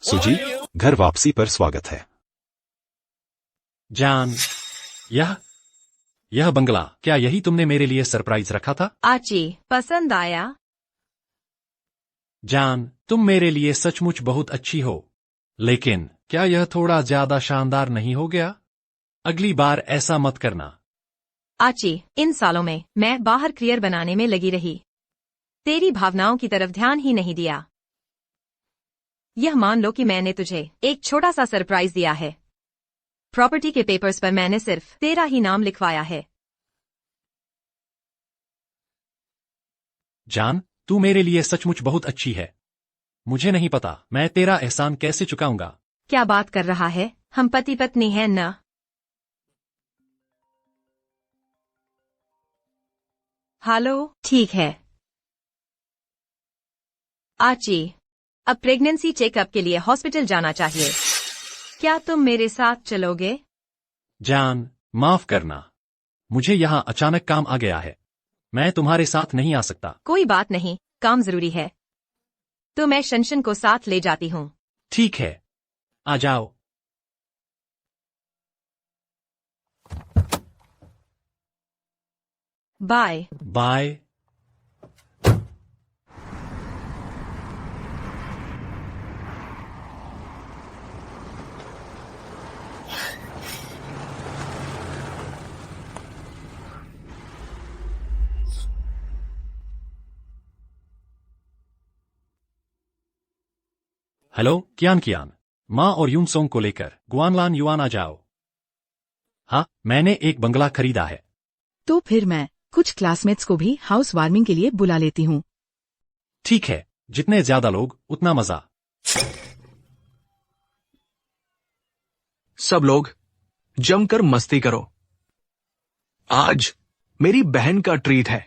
सुजी, घर वापसी पर स्वागत है। जान, यह बंगला, क्या यही तुमने मेरे लिए सरप्राइज रखा था? आची, पसंद आया? जान, तुम मेरे लिए सचमुच बहुत अच्छी हो, लेकिन क्या यह थोड़ा ज्यादा शानदार नहीं हो गया? अगली बार ऐसा मत करना। आची, इन सालों में मैं बाहर करियर बनाने में लगी रही, तेरी भावनाओं की तरफ ध्यान ही नहीं दिया। यह मान लो कि मैंने तुझे एक छोटा सा सरप्राइज दिया है। प्रॉपर्टी के पेपर्स पर मैंने सिर्फ तेरा ही नाम लिखवाया है। जान, तू मेरे लिए सचमुच बहुत अच्छी है। मुझे नहीं पता मैं तेरा एहसान कैसे चुकाऊंगा। क्या बात कर रहा है, हम पति पत्नी हैं न? हेलो, ठीक है। आची, अब प्रेगनेंसी चेकअप के लिए हॉस्पिटल जाना चाहिए। क्या तुम मेरे साथ चलोगे? जान, माफ करना, मुझे यहाँ अचानक काम आ गया है। मैं तुम्हारे साथ नहीं आ सकता। कोई बात नहीं, काम जरूरी है तो मैं शनशन को साथ ले जाती हूँ। ठीक है, आ जाओ। बाय। बाय। हेलो कियान, माँ और यूनसोंग को लेकर गुआनलान युआन आ जाओ। हाँ, मैंने एक बंगला खरीदा है। तो फिर मैं कुछ क्लासमेट्स को भी हाउस वार्मिंग के लिए बुला लेती हूँ। ठीक है, जितने ज्यादा लोग उतना मजा। सब लोग जमकर मस्ती करो। आज मेरी बहन का ट्रीट है।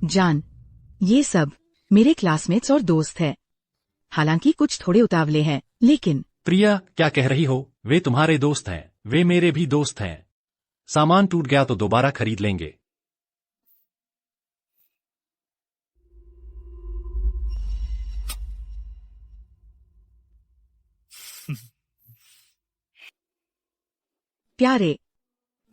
जान, ये सब मेरे क्लासमेट्स और दोस्त हैं। हालांकि कुछ थोड़े उतावले हैं, लेकिन प्रिया, क्या कह रही हो? वे तुम्हारे दोस्त हैं, वे मेरे भी दोस्त हैं। सामान टूट गया तो दोबारा खरीद लेंगे। प्यारे,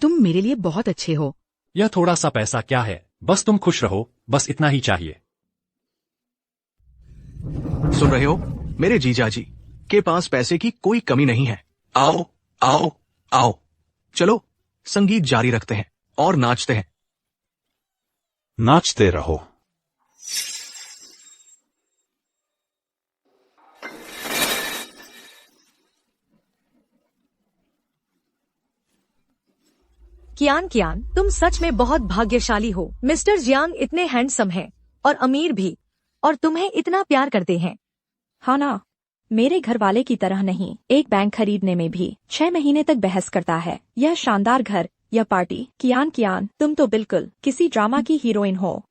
तुम मेरे लिए बहुत अच्छे हो। यह थोड़ा सा पैसा क्या है, बस तुम खुश रहो, बस इतना ही चाहिए। सुन रहे हो? मेरे जीजाजी के पास पैसे की कोई कमी नहीं है। आओ आओ आओ, चलो संगीत जारी रखते हैं और नाचते हैं। नाचते रहो। कियान, तुम सच में बहुत भाग्यशाली हो। मिस्टर जियांग इतने हैंडसम हैं और अमीर भी, और तुम्हें इतना प्यार करते हैं। हाँ ना, मेरे घर वाले की तरह नहीं। एक बैंक खरीदने में भी 6 महीने तक बहस करता है। यह शानदार घर, यह पार्टी। कियान, तुम तो बिल्कुल किसी ड्रामा की हीरोइन हो।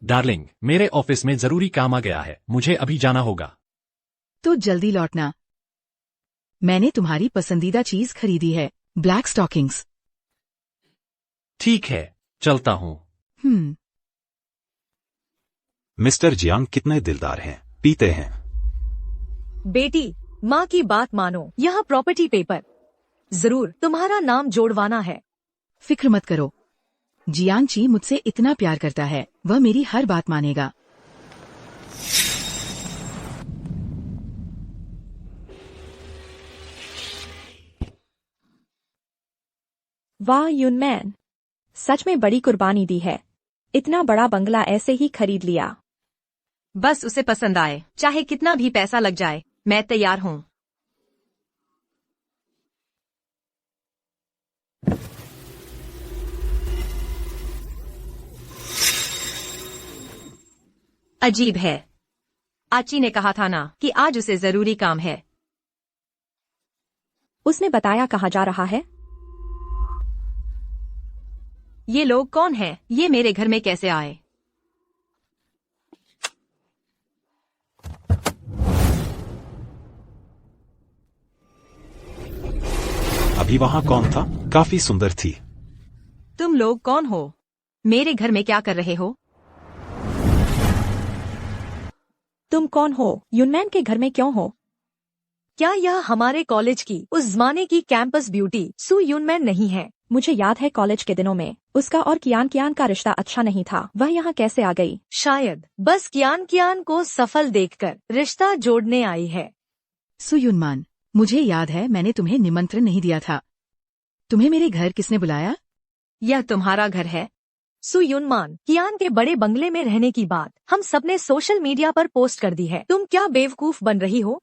डार्लिंग, मेरे ऑफिस में जरूरी काम आ गया है, मुझे अभी जाना होगा। तो जल्दी लौटना। मैंने तुम्हारी पसंदीदा चीज खरीदी है, ब्लैक स्टॉकिंग्स। ठीक है, चलता हूँ। मिस्टर जियांग कितने दिलदार हैं, पीते हैं। बेटी, माँ की बात मानो। यह प्रॉपर्टी पेपर जरूर तुम्हारा नाम जोड़वाना है। फिक्र मत करो, जियांग ची मुझसे इतना प्यार करता है, वह मेरी हर बात मानेगा। वाह यूनमैन, सच में बड़ी कुर्बानी दी है। इतना बड़ा बंगला ऐसे ही खरीद लिया। बस उसे पसंद आए, चाहे कितना भी पैसा लग जाए, मैं तैयार हूँ। अजीब है, आची ने कहा था ना कि आज उसे जरूरी काम है। उसने बताया कहाँ जा रहा है। ये लोग कौन हैं? ये मेरे घर में कैसे आए? अभी वहाँ कौन था? काफी सुंदर थी। तुम लोग कौन हो? मेरे घर में क्या कर रहे हो? तुम कौन हो? युनमैन के घर में क्यों हो? क्या यह हमारे कॉलेज की उस जमाने की कैंपस ब्यूटी सु युनमैन नहीं है? मुझे याद है कॉलेज के दिनों में उसका और कियान का रिश्ता अच्छा नहीं था। वह यहाँ कैसे आ गई? शायद बस कियान को सफल देखकर रिश्ता जोड़ने आई है। सुयुनमान, मुझे याद है मैंने तुम्हें निमंत्रण नहीं दिया था। तुम्हें मेरे घर किसने बुलाया? यह तुम्हारा घर है? सु युनमान, कियान के बड़े बंगले में रहने की बात हम सबने सोशल मीडिया पर पोस्ट कर दी है। तुम क्या बेवकूफ बन रही हो?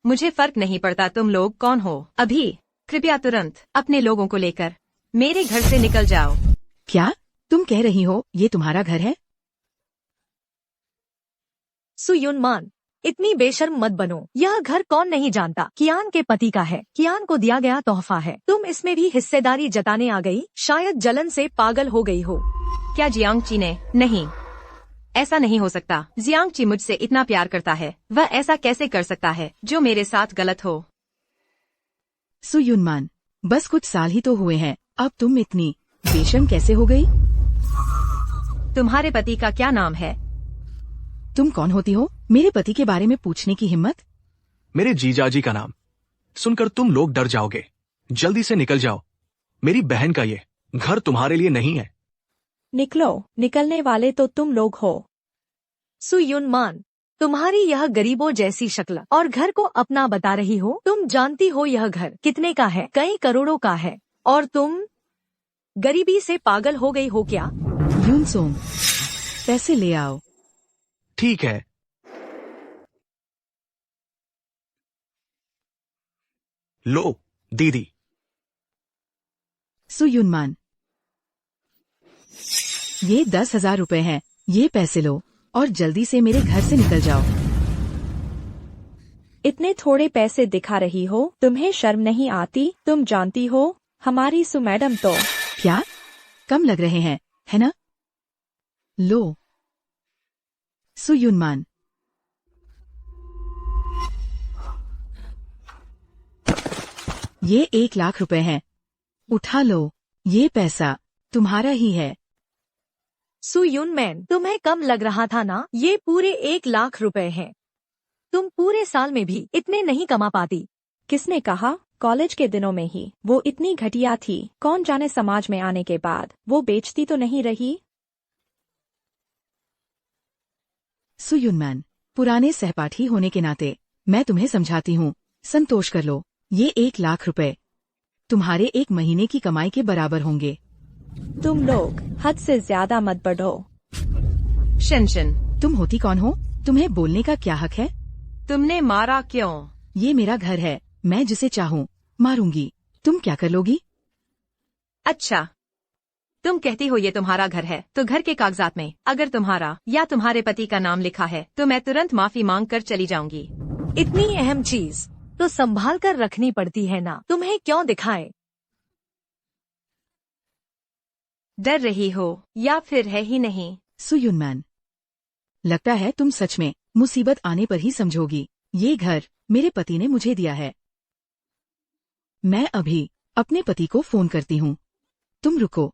मुझे फर्क नहीं पड़ता तुम लोग कौन हो। अभी कृपया तुरंत अपने लोगों को लेकर मेरे घर से निकल जाओ। क्या तुम कह रही हो ये तुम्हारा घर है? सु युनमान, इतनी बेशर्म मत बनो। यह घर कौन नहीं जानता कियान के पति का है। कियान को दिया गया तोहफा है। तुम इसमें भी हिस्सेदारी जताने आ गई। शायद जलन से पागल हो गई हो। क्या जियांगची ने? नहीं, ऐसा नहीं हो सकता। जियांगची मुझसे इतना प्यार करता है, वह ऐसा कैसे कर सकता है जो मेरे साथ गलत हो? सुयुनमान, बस कुछ साल ही तो हुए हैं, अब तुम इतनी बेशर्म कैसे हो गई? तुम्हारे पति का क्या नाम है? तुम कौन होती हो मेरे पति के बारे में पूछने की हिम्मत? मेरे जीजाजी का नाम सुनकर तुम लोग डर जाओगे। जल्दी से निकल जाओ। मेरी बहन का ये घर तुम्हारे लिए नहीं है। निकलो। निकलने वाले तो तुम लोग हो। सु युनमान, तुम्हारी यह गरीबों जैसी शक्ल और घर को अपना बता रही हो। तुम जानती हो यह घर कितने का है? कई करोड़ों का है। और तुम गरीबी से पागल हो गई हो क्या? यूनसोंग, पैसे ले आओ। ठीक है। लो दीदी। सुयुनमान, ये 10,000 रुपए हैं। ये पैसे लो और जल्दी से मेरे घर से निकल जाओ। इतने थोड़े पैसे दिखा रही हो? तुम्हें शर्म नहीं आती? तुम जानती हो हमारी सु मैडम तो। क्या कम लग रहे हैं, है ना? लो। सुयुनमान, ये 1,00,000 रुपए हैं। उठा लो, ये पैसा तुम्हारा ही है। सु युनमैन, तुम्हें कम लग रहा था ना? ये पूरे 1,00,000 रुपए हैं। तुम पूरे साल में भी इतने नहीं कमा पाती। किसने कहा? कॉलेज के दिनों में ही वो इतनी घटिया थी। कौन जाने समाज में आने के बाद वो बेचती तो नहीं रही। सुयुनमान, पुराने सहपाठी होने के नाते मैं तुम्हें समझाती हूँ, संतोष कर लो। ये 1,00,000 रुपए तुम्हारे एक महीने की कमाई के बराबर होंगे। तुम लोग हद से ज्यादा मत बढ़ो। शनशन, तुम होती कौन हो? तुम्हें बोलने का क्या हक है? तुमने मारा क्यों? ये मेरा घर है, मैं जिसे चाहूँ मारूंगी। तुम क्या कर लोगी? अच्छा, तुम कहती हो ये तुम्हारा घर है, तो घर के कागजात में अगर तुम्हारा या तुम्हारे पति का नाम लिखा है तो मैं तुरंत माफी मांग कर चली जाऊंगी। इतनी अहम चीज तो संभाल कर रखनी पड़ती है ना। तुम्हें क्यों दिखाए? डर रही हो या फिर है ही नहीं? सुयुनमान, लगता है तुम सच में मुसीबत आने पर ही समझोगी। ये घर मेरे पति ने मुझे दिया है। मैं अभी अपने पति को फोन करती हूँ। तुम रुको।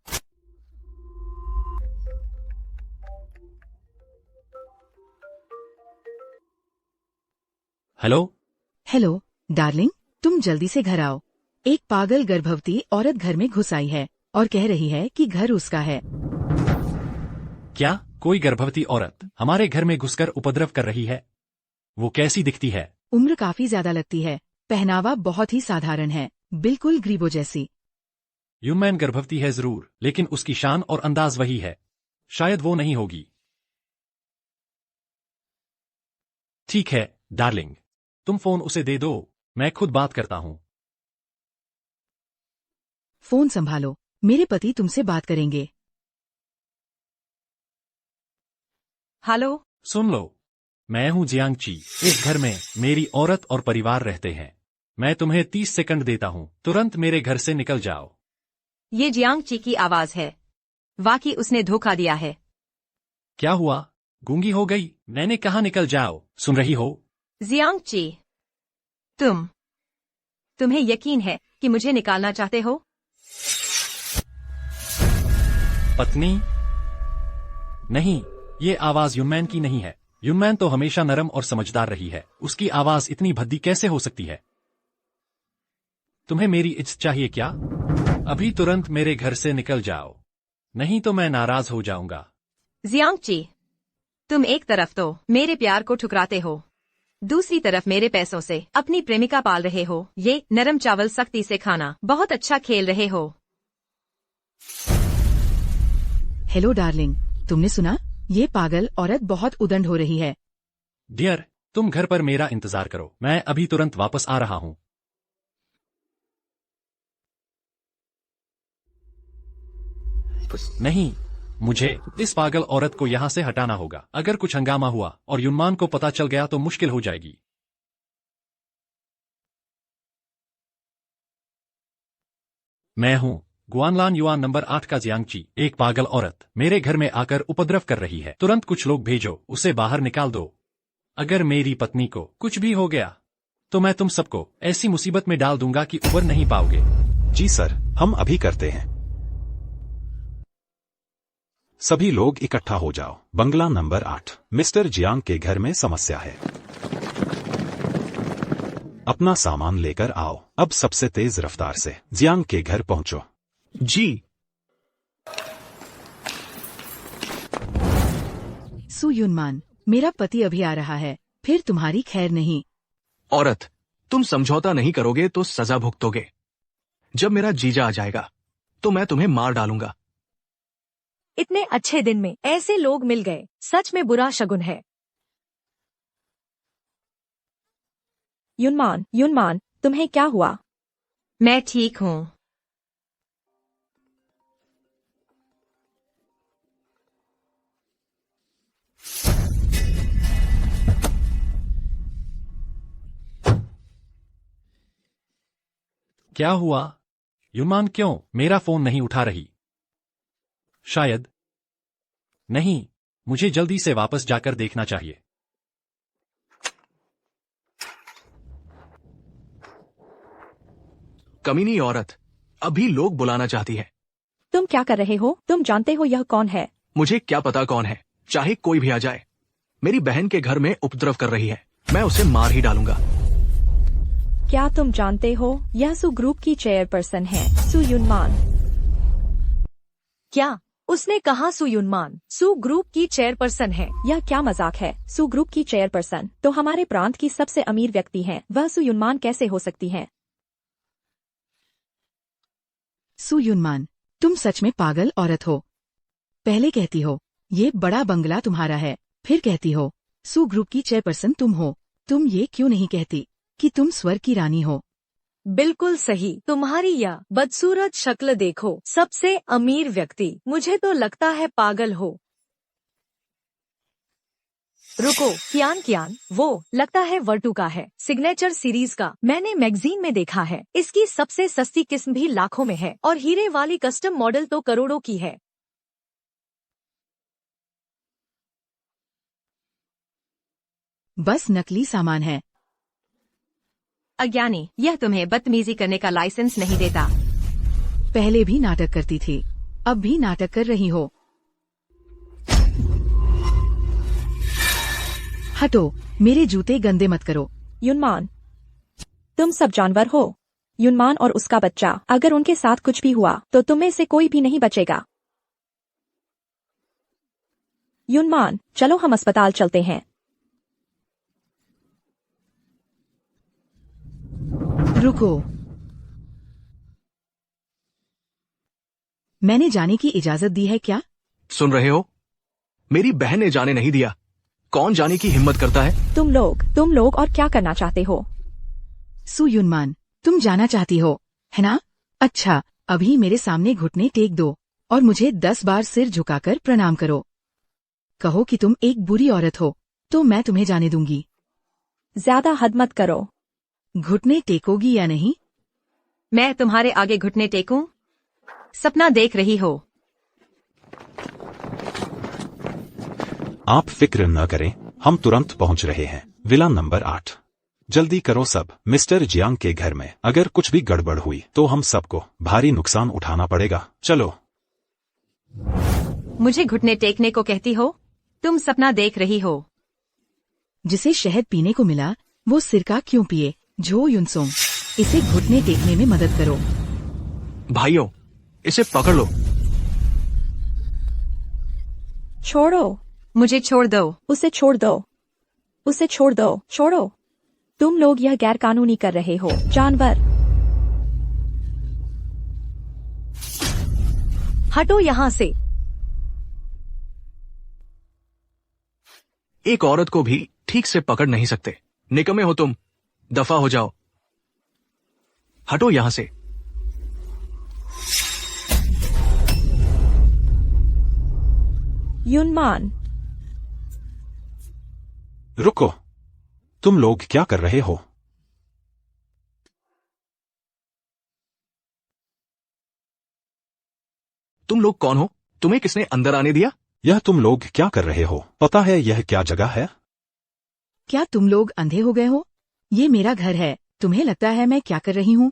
हेलो। हेलो डार्लिंग, तुम जल्दी से घर आओ। एक पागल गर्भवती औरत घर में घुस आई है और कह रही है कि घर उसका है। क्या कोई गर्भवती औरत हमारे घर में घुसकर उपद्रव कर रही है? वो कैसी दिखती है? उम्र काफी ज्यादा लगती है। पहनावा बहुत ही साधारण है, बिल्कुल गरीबों जैसी। युनमैन गर्भवती है जरूर, लेकिन उसकी शान और अंदाज वही है। शायद वो नहीं होगी। ठीक है डार्लिंग, तुम फोन उसे दे दो, मैं खुद बात करता हूँ। फोन संभालो, मेरे पति तुमसे बात करेंगे। हेलो। सुन लो, मैं हूँ जियांगची। इस घर में मेरी औरत और परिवार रहते हैं। मैं तुम्हें 30 सेकंड देता हूँ, तुरंत मेरे घर से निकल जाओ। ये जियांग ची की आवाज है। वाकई उसने धोखा दिया है। क्या हुआ? गूंगी हो गई? मैंने कहा निकल जाओ, सुन रही हो? जियांग ची, तुम्हें यकीन है कि मुझे निकालना चाहते हो? पत्नी? नहीं, ये आवाज युनमैन की नहीं है। युनमैन तो हमेशा नरम और समझदार रही है, उसकी आवाज इतनी भद्दी कैसे हो सकती है? तुम्हें मेरी इज्जत चाहिए क्या? अभी तुरंत मेरे घर से निकल जाओ, नहीं तो मैं नाराज हो जाऊंगा। जियांग ची, तुम एक तरफ तो मेरे प्यार को ठुकराते हो, दूसरी तरफ मेरे पैसों से अपनी प्रेमिका पाल रहे हो। ये नरम चावल सख्ती से खाना बहुत अच्छा खेल रहे हो। हेलो डार्लिंग, तुमने सुना? ये पागल औरत बहुत उदंड हो रही है। डियर, तुम घर पर मेरा इंतजार करो, मैं अभी तुरंत वापस आ रहा हूँ। नहीं, मुझे इस पागल औरत को यहाँ से हटाना होगा। अगर कुछ हंगामा हुआ और युनमान को पता चल गया तो मुश्किल हो जाएगी। मैं हूँ गुआनलान युआन नंबर 8 का जियांग ची। एक पागल औरत मेरे घर में आकर उपद्रव कर रही है। तुरंत कुछ लोग भेजो, उसे बाहर निकाल दो। अगर मेरी पत्नी को कुछ भी हो गया तो मैं तुम सबको ऐसी मुसीबत में डाल दूंगा कि उबर नहीं पाओगे। जी सर, हम अभी करते हैं। सभी लोग इकट्ठा हो जाओ। बंगला नंबर 8, मिस्टर जियांग के घर में समस्या है। अपना सामान लेकर आओ। अब सबसे तेज रफ्तार से जियांग के घर पहुंचो। जी। सु युनमान, मेरा पति अभी आ रहा है, फिर तुम्हारी खैर नहीं। औरत, तुम समझौता नहीं करोगे तो सजा भुगतोगे। जब मेरा जीजा आ जाएगा तो मैं तुम्हें मार डालूंगा। इतने अच्छे दिन में ऐसे लोग मिल गए, सच में बुरा शगुन है। युनमान, तुम्हें क्या हुआ? मैं ठीक हूँ। क्या हुआ? युनमान क्यों मेरा फोन नहीं उठा रही? शायद नहीं, मुझे जल्दी से वापस जाकर देखना चाहिए। कमीनी औरत, अभी लोग बुलाना चाहती है। तुम क्या कर रहे हो? तुम जानते हो यह कौन है? मुझे क्या पता कौन है, चाहे कोई भी आ जाए। मेरी बहन के घर में उपद्रव कर रही है, मैं उसे मार ही डालूंगा। क्या तुम जानते हो यह सु ग्रुप की चेयरपर्सन है, सु युनमान। क्या? उसने कहा सु युनमान सु ग्रुप की चेयरपर्सन है? यह क्या मजाक है? सु ग्रुप की चेयरपर्सन तो हमारे प्रांत की सबसे अमीर व्यक्ति हैं, वह सु युनमान कैसे हो सकती है? सु युनमान, तुम सच में पागल औरत हो। पहले कहती हो ये बड़ा बंगला तुम्हारा है, फिर कहती हो सु ग्रुप की चेयरपर्सन तुम हो। तुम ये क्यों नहीं कहती कि तुम स्वर्ग की रानी हो? बिल्कुल सही। तुम्हारी यह बदसूरत शक्ल देखो, सबसे अमीर व्यक्ति, मुझे तो लगता है पागल हो। रुको, कियान, वो लगता है वर्टू का है, सिग्नेचर सीरीज का। मैंने मैगजीन में देखा है। इसकी सबसे सस्ती किस्म भी लाखों में है और हीरे वाली कस्टम मॉडल तो करोड़ों की है। बस नकली सामान है। अज्ञानी, यह तुम्हें बदतमीजी करने का लाइसेंस नहीं देता। पहले भी नाटक करती थी, अब भी नाटक कर रही हो। हटो, मेरे जूते गंदे मत करो। युनमान, तुम सब जानवर हो। युनमान और उसका बच्चा, अगर उनके साथ कुछ भी हुआ तो तुम में से कोई भी नहीं बचेगा। युनमान, चलो हम अस्पताल चलते हैं। रुको, मैंने जाने की इजाजत दी है क्या? सुन रहे हो? मेरी बहन ने जाने नहीं दिया। कौन जाने की हिम्मत करता है? तुम लोग और क्या करना चाहते हो? सु युनमान, तुम जाना चाहती हो, है ना? अच्छा, अभी मेरे सामने घुटने टेक दो और मुझे 10 बार सिर झुकाकर प्रणाम करो। कहो कि तुम एक बुरी औरत हो, तो मैं तुम्हें जाने दूंगी। ज्यादा हद मत करो। घुटने टेकोगी या नहीं? मैं तुम्हारे आगे घुटने टेकूं? सपना देख रही हो? आप फिक्र न करें, हम तुरंत पहुंच रहे हैं। Villa number 8। जल्दी करो सब, मिस्टर जियांग के घर में अगर कुछ भी गड़बड़ हुई तो हम सबको भारी नुकसान उठाना पड़ेगा। चलो। मुझे घुटने टेकने को कहती हो? तुम सपना देख रही हो? जिसे शहद पीने को मिला वो सिरका क्यों पिए? झो युनसोंग, इसे घुटने टेकने में मदद करो। भाइयों, इसे पकड़ लो। छोड़ो, मुझे छोड़ दो। उसे छोड़ दो, उसे छोड़ दो, छोड़ो। तुम लोग यह गैर कानूनी कर रहे हो, जानवर। हटो यहाँ से। एक औरत को भी ठीक से पकड़ नहीं सकते। निकम्मे हो तुम, दफा हो जाओ। हटो यहां से। युनमान, रुको, तुम लोग क्या कर रहे हो? तुम लोग कौन हो? तुम्हें किसने अंदर आने दिया? यह तुम लोग क्या कर रहे हो? पता है यह क्या जगह है? क्या तुम लोग अंधे हो गए हो? ये मेरा घर है, तुम्हें लगता है मैं क्या कर रही हूँ?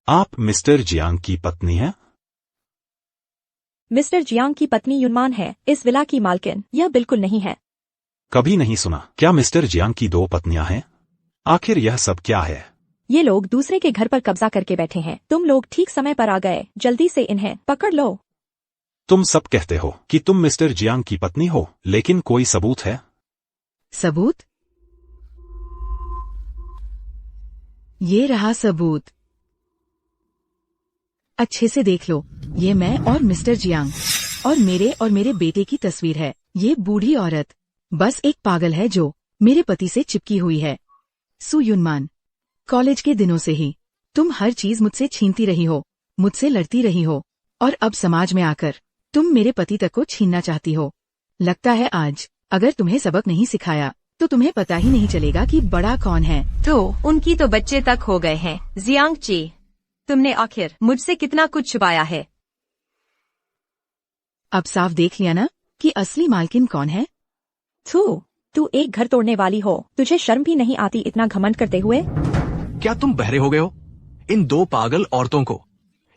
आप मिस्टर जियांग की पत्नी हैं? मिस्टर जियांग की पत्नी युनमान है, इस विला की मालकिन। यह बिल्कुल नहीं है। कभी नहीं सुना। क्या मिस्टर जियांग की 2 पत्नियां हैं? आखिर यह सब क्या है? ये लोग दूसरे के घर पर कब्जा करके बैठे हैं। तुम लोग ठीक समय पर आ गए। जल्दी से इन्हें पकड़ लो। तुम सब कहते हो कि तुम मिस्टर जियांग की पत्नी हो, लेकिन कोई सबूत है? सबूत? ये रहा सबूत। अच्छे से देख लो, ये मैं और मिस्टर जियांग और मेरे बेटे की तस्वीर है। ये बूढ़ी औरत बस एक पागल है जो मेरे पति से चिपकी हुई है। सु युनमान, कॉलेज के दिनों से ही तुम हर चीज मुझसे छीनती रही हो, मुझसे लड़ती रही हो, और अब समाज में आकर तुम मेरे पति तक को छीनना चाहती हो। लगता है आज अगर तुम्हें सबक नहीं सिखाया तो तुम्हें पता ही नहीं चलेगा कि बड़ा कौन है। तो उनकी तो बच्चे तक हो गए हैं। जियांग ची, तुमने आखिर मुझसे कितना कुछ छुपाया है। अब साफ देख लिया ना कि असली मालकिन कौन है। तू एक घर तोड़ने वाली हो। तुझे शर्म भी नहीं आती इतना घमंड करते हुए? क्या तुम बहरे हो गए हो? इन 2 पागल औरतों को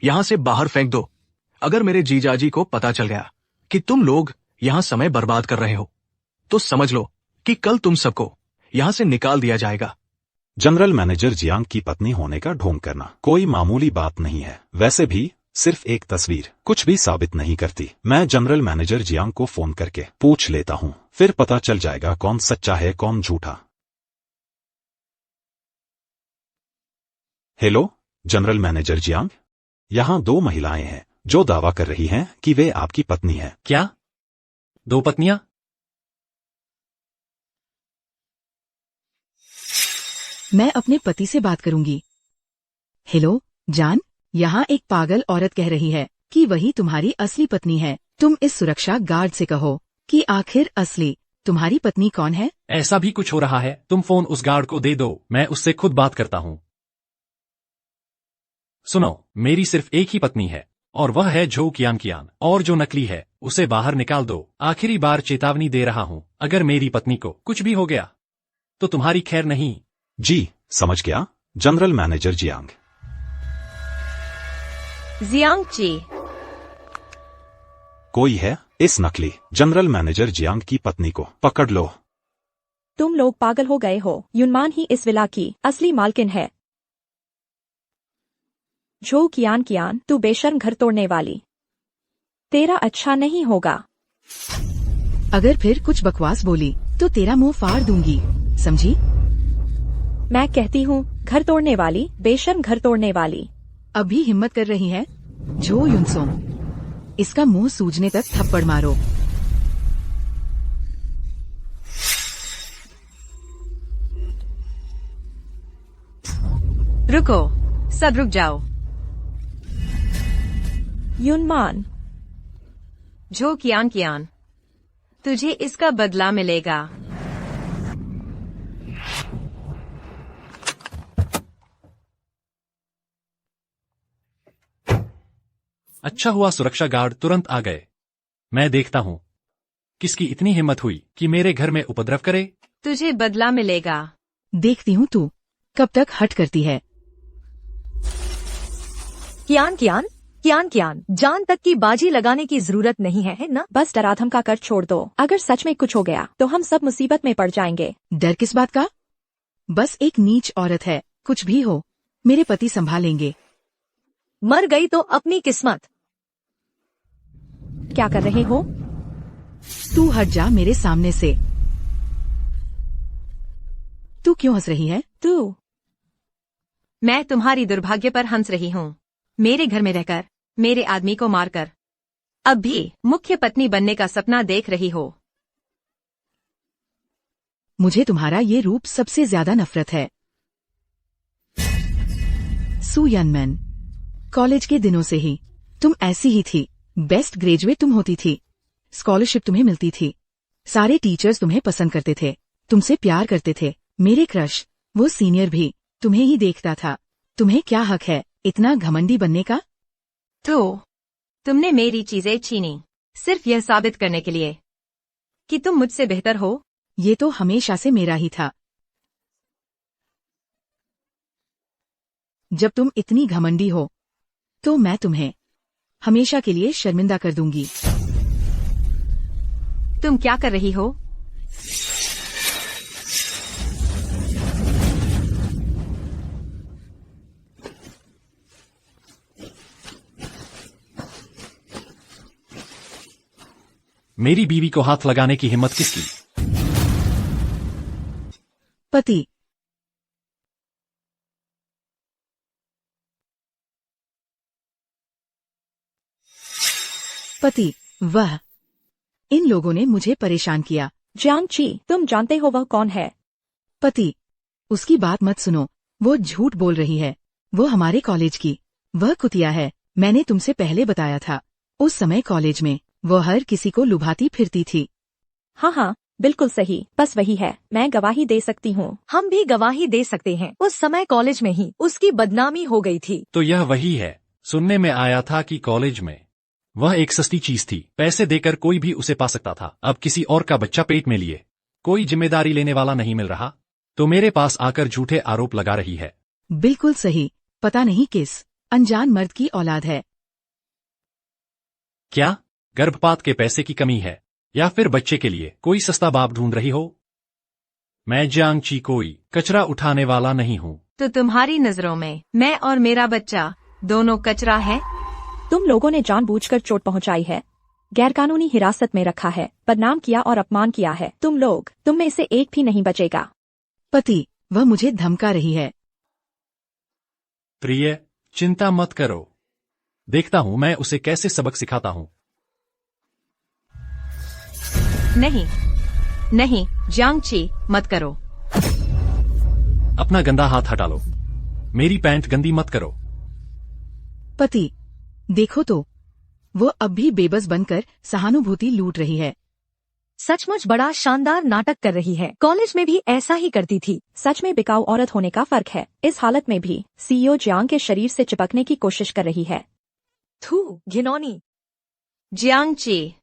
यहां से बाहर फेंक दो। अगर मेरे जीजाजी को पता चल गया कि तुम लोग यहां समय बर्बाद कर रहे हो तो समझ लो कि कल तुम सबको यहां से निकाल दिया जाएगा। जनरल मैनेजर जियांग की पत्नी होने का ढोंग करना कोई मामूली बात नहीं है। वैसे भी सिर्फ एक तस्वीर कुछ भी साबित नहीं करती। मैं जनरल मैनेजर जियांग को फोन करके पूछ लेता हूं, फिर पता चल जाएगा कौन सच्चा है कौन झूठा। हेलो जनरल मैनेजर जियांग, यहां 2 महिलाएं हैं जो दावा कर रही हैं कि वे आपकी पत्नी हैं। क्या? 2 पत्नियां? मैं अपने पति से बात करूंगी। हेलो जान, यहाँ एक पागल औरत कह रही है कि वही तुम्हारी असली पत्नी है। तुम इस सुरक्षा गार्ड से कहो कि आखिर असली तुम्हारी पत्नी कौन है। ऐसा भी कुछ हो रहा है। तुम फोन उस गार्ड को दे दो, मैं उससे खुद बात करता हूँ। सुनो, मेरी सिर्फ एक ही पत्नी है और वह है झो कियान, और जो नकली है उसे बाहर निकाल दो। आखिरी बार चेतावनी दे रहा हूँ, अगर मेरी पत्नी को कुछ भी हो गया तो तुम्हारी खैर नहीं। जी समझ गया जनरल मैनेजर जियांग। जियांग ची, कोई है? इस नकली जनरल मैनेजर जियांग की पत्नी को पकड़ लो। तुम लोग पागल हो गए हो। युनमान ही इस विला की असली मालकिन है। झो कियान, तू बेशर्म घर तोड़ने वाली। तेरा अच्छा नहीं होगा। अगर फिर कुछ बकवास बोली तो तेरा मुंह फाड़ दूंगी, समझी? मैं कहती हूँ घर तोड़ने वाली, बेशर्म घर तोड़ने वाली। अब भी हिम्मत कर रही है? झो युनसोंग, इसका मुंह सूजने तक थप्पड़ मारो। रुको, सब रुक जाओ। युनमान, झो कियान, तुझे इसका बदला मिलेगा। अच्छा हुआ सुरक्षा गार्ड तुरंत आ गए। मैं देखता हूँ किसकी इतनी हिम्मत हुई कि मेरे घर में उपद्रव करे। तुझे बदला मिलेगा। देखती हूँ तू कब तक हट करती है। कियान कियान कियान कियान, जान तक की बाजी लगाने की जरूरत नहीं है ना? बस डराधम का कर छोड़ दो। अगर सच में कुछ हो गया तो हम सब मुसीबत में पड़ जाएंगे। डर किस बात का? बस एक नीच औरत है, कुछ भी हो मेरे पति संभालेंगे। मर गई तो अपनी किस्मत। क्या कर रहे हो? तू हट जा मेरे सामने से। तू क्यों हंस रही है? तू मैं तुम्हारी दुर्भाग्य पर हंस रही हूँ। मेरे घर में रहकर, मेरे आदमी को मारकर, अब भी मुख्य पत्नी बनने का सपना देख रही हो। मुझे तुम्हारा ये रूप सबसे ज्यादा नफरत है। सू यनमैन, कॉलेज के दिनों से ही तुम ऐसी ही थी। बेस्ट ग्रेजुएट तुम होती थी, स्कॉलरशिप तुम्हें मिलती थी, सारे टीचर्स तुम्हें पसंद करते थे, तुमसे प्यार करते थे। मेरे क्रश, वो सीनियर भी तुम्हें ही देखता था। तुम्हें क्या हक है इतना घमंडी बनने का? तो तुमने मेरी चीजें छीनी सिर्फ यह साबित करने के लिए कि तुम मुझसे बेहतर हो। ये तो हमेशा से मेरा ही था। जब तुम इतनी घमंडी हो तो मैं तुम्हें हमेशा के लिए शर्मिंदा कर दूंगी। तुम क्या कर रही हो? मेरी बीवी को हाथ लगाने की हिम्मत किसकी? पति। पति, वह इन लोगों ने मुझे परेशान किया। जियांग ची, तुम जानते हो वह कौन है? पति, उसकी बात मत सुनो, वो झूठ बोल रही है। वो हमारे कॉलेज की वह कुतिया है। मैंने तुमसे पहले बताया था, उस समय कॉलेज में वो हर किसी को लुभाती फिरती थी। हाँ हाँ, बिल्कुल सही, बस वही है। मैं गवाही दे सकती हूँ। हम भी गवाही दे सकते हैं। उस समय कॉलेज में ही उसकी बदनामी हो गई थी। तो यह वही है। सुनने में आया था कि कॉलेज में वह एक सस्ती चीज थी, पैसे देकर कोई भी उसे पा सकता था। अब किसी और का बच्चा पेट में लिए कोई जिम्मेदारी लेने वाला नहीं मिल रहा, तो मेरे पास आकर झूठे आरोप लगा रही है। बिल्कुल सही, पता नहीं किस अनजान मर्द की औलाद है। क्या गर्भपात के पैसे की कमी है, या फिर बच्चे के लिए कोई सस्ता बाप ढूंढ रही हो? मैं जियांग ची कोई कचरा उठाने वाला नहीं हूँ। तो तुम्हारी नजरों में मैं और मेरा बच्चा दोनों कचरा है? तुम लोगों ने जानबूझकर चोट पहुंचाई है, गैरकानूनी हिरासत में रखा है, बदनाम किया और अपमान किया है। तुम में से एक भी नहीं बचेगा। पति, वह मुझे धमका रही है। प्रिय, चिंता मत करो, देखता हूँ मैं उसे कैसे सबक सिखाता हूँ। नहीं नहीं जियांग ची, मत करो। अपना गंदा हाथ हटा लो, मेरी पैंट गंदी मत करो। पति, देखो तो वो अब भी बेबस बनकर सहानुभूति लूट रही है। सचमुच बड़ा शानदार नाटक कर रही है। कॉलेज में भी ऐसा ही करती थी। सच में बिकाऊ औरत होने का फर्क है। इस हालत में भी सीईओ जियांग के शरीर से चिपकने की कोशिश कर रही है। थू, घिनौनी। जियांग ची,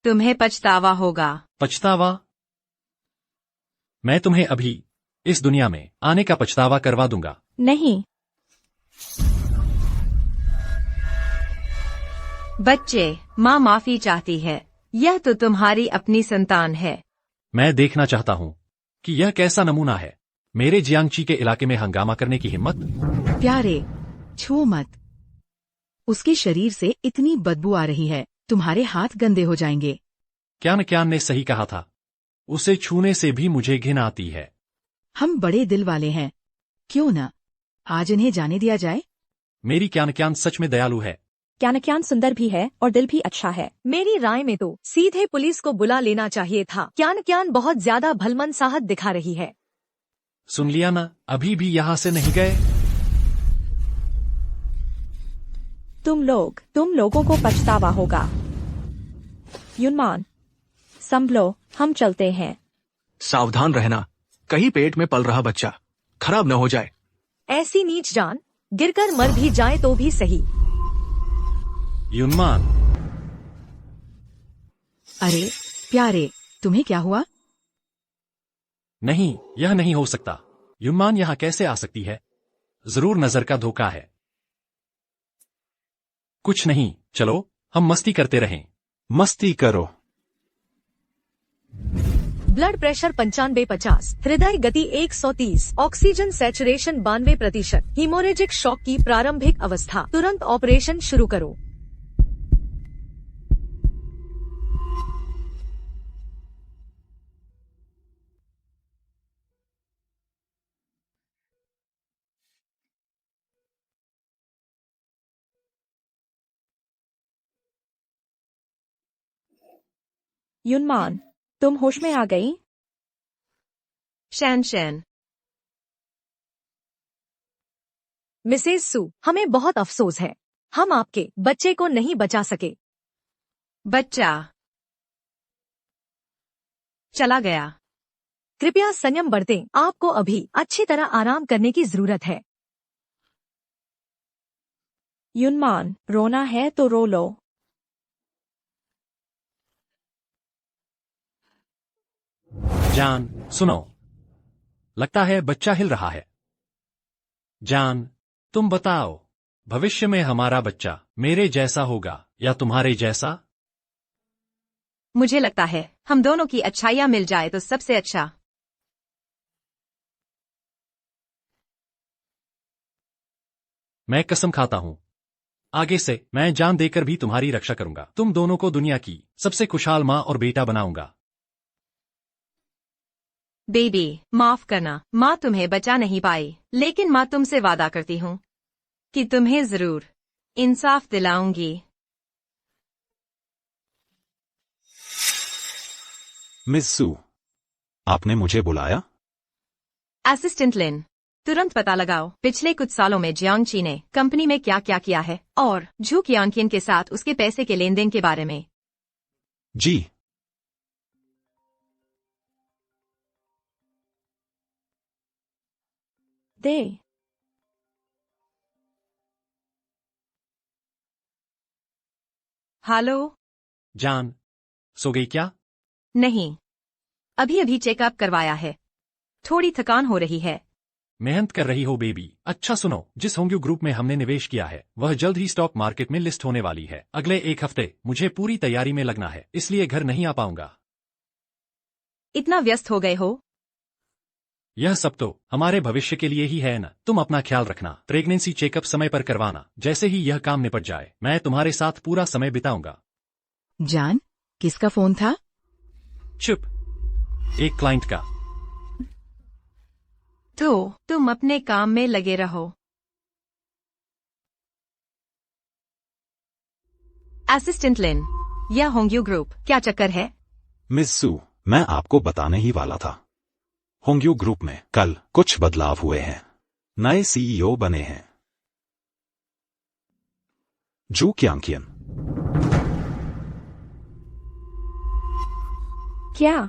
तुम्हें पछतावा होगा। पछतावा? मैं तुम्हें अभी इस दुनिया में आने का पछतावा करवा दूंगा। नहीं। बच्चे, माँ माफी चाहती है। यह तो तुम्हारी अपनी संतान है। मैं देखना चाहता हूँ कि यह कैसा नमूना है। मेरे जियांगची के इलाके में हंगामा करने की हिम्मत। प्यारे, छुओ मत। उसके शरीर से इतनी बदबू आ रही है, तुम्हारे हाथ गंदे हो जाएंगे। क्यान ने सही कहा था, उसे छूने से भी मुझे घिन आती है। हम बड़े दिल वाले हैं, क्यों न आज इन्हें जाने दिया जाए। मेरी क्यान सच में दयालु है। क्यान सुंदर भी है और दिल भी अच्छा है। मेरी राय में तो सीधे पुलिस को बुला लेना चाहिए था। क्यान बहुत ज्यादा भलमनसाहत दिखा रही है। सुन लिया ना, अभी भी यहाँ से नहीं गए। तुम लोगों को पछतावा होगा। युनमान, संभलो, हम चलते हैं। सावधान रहना, कहीं पेट में पल रहा बच्चा खराब न हो जाए। ऐसी नीच जान गिरकर मर भी जाए तो भी सही। युनमान, अरे प्यारे, तुम्हें क्या हुआ? नहीं, यह नहीं हो सकता। युनमान यहाँ कैसे आ सकती है? जरूर नजर का धोखा है। कुछ नहीं, चलो हम मस्ती करते रहें। मस्ती करो। ब्लड प्रेशर 95/50, हृदय गति 130, ऑक्सीजन सैचुरेशन 92%, हीमोरेजिक शॉक की प्रारंभिक अवस्था। तुरंत ऑपरेशन शुरू करो। युनमान, तुम होश में आ गई? शैनशैन, मिसेज सू, हमें बहुत अफसोस है, हम आपके बच्चे को नहीं बचा सके। बच्चा चला गया। कृपया संयम बरतें, आपको अभी अच्छी तरह आराम करने की जरूरत है। युनमान, रोना है तो रो लो। जान, सुनो, लगता है बच्चा हिल रहा है। जान, तुम बताओ, भविष्य में हमारा बच्चा मेरे जैसा होगा या तुम्हारे जैसा? मुझे लगता है हम दोनों की अच्छाइयाँ मिल जाए तो सबसे अच्छा। मैं कसम खाता हूँ, आगे से मैं जान देकर भी तुम्हारी रक्षा करूंगा। तुम दोनों को दुनिया की सबसे खुशहाल माँ और बेटा बनाऊंगा। बेबी, माफ करना, माँ तुम्हें बचा नहीं पाई, लेकिन माँ तुमसे वादा करती हूँ कि तुम्हें जरूर इंसाफ दिलाऊंगी। मिस सू, आपने मुझे बुलाया? असिस्टेंट लिन, तुरंत पता लगाओ पिछले कुछ सालों में जियांगची ने कंपनी में क्या क्या किया है और झू कियांकिन के साथ उसके पैसे के लेन देन के बारे में। जी। दे। हेलो। जान, सो गई क्या? नहीं, अभी अभी चेकअप करवाया है, थोड़ी थकान हो रही है। मेहनत कर रही हो बेबी। अच्छा सुनो, जिस होंग्यू ग्रुप में हमने निवेश किया है वह जल्द ही स्टॉक मार्केट में लिस्ट होने वाली है। अगले एक हफ्ते मुझे पूरी तैयारी में लगना है, इसलिए घर नहीं आ पाऊंगा। इतना व्यस्त हो गए हो? यह सब तो हमारे भविष्य के लिए ही है न। तुम अपना ख्याल रखना, प्रेगनेंसी चेकअप समय पर करवाना। जैसे ही यह काम निपट जाए मैं तुम्हारे साथ पूरा समय बिताऊंगा। जान, किसका फोन था? चुप, एक क्लाइंट का। तो तुम अपने काम में लगे रहो। असिस्टेंट लिन, यह होंग्यू ग्रुप क्या चक्कर है? मिस सू, मैं आपको बताने ही वाला था। होंग्यू ग्रुप में कल कुछ बदलाव हुए हैं। नए सीईओ बने हैं। झू कियांकिन। क्या?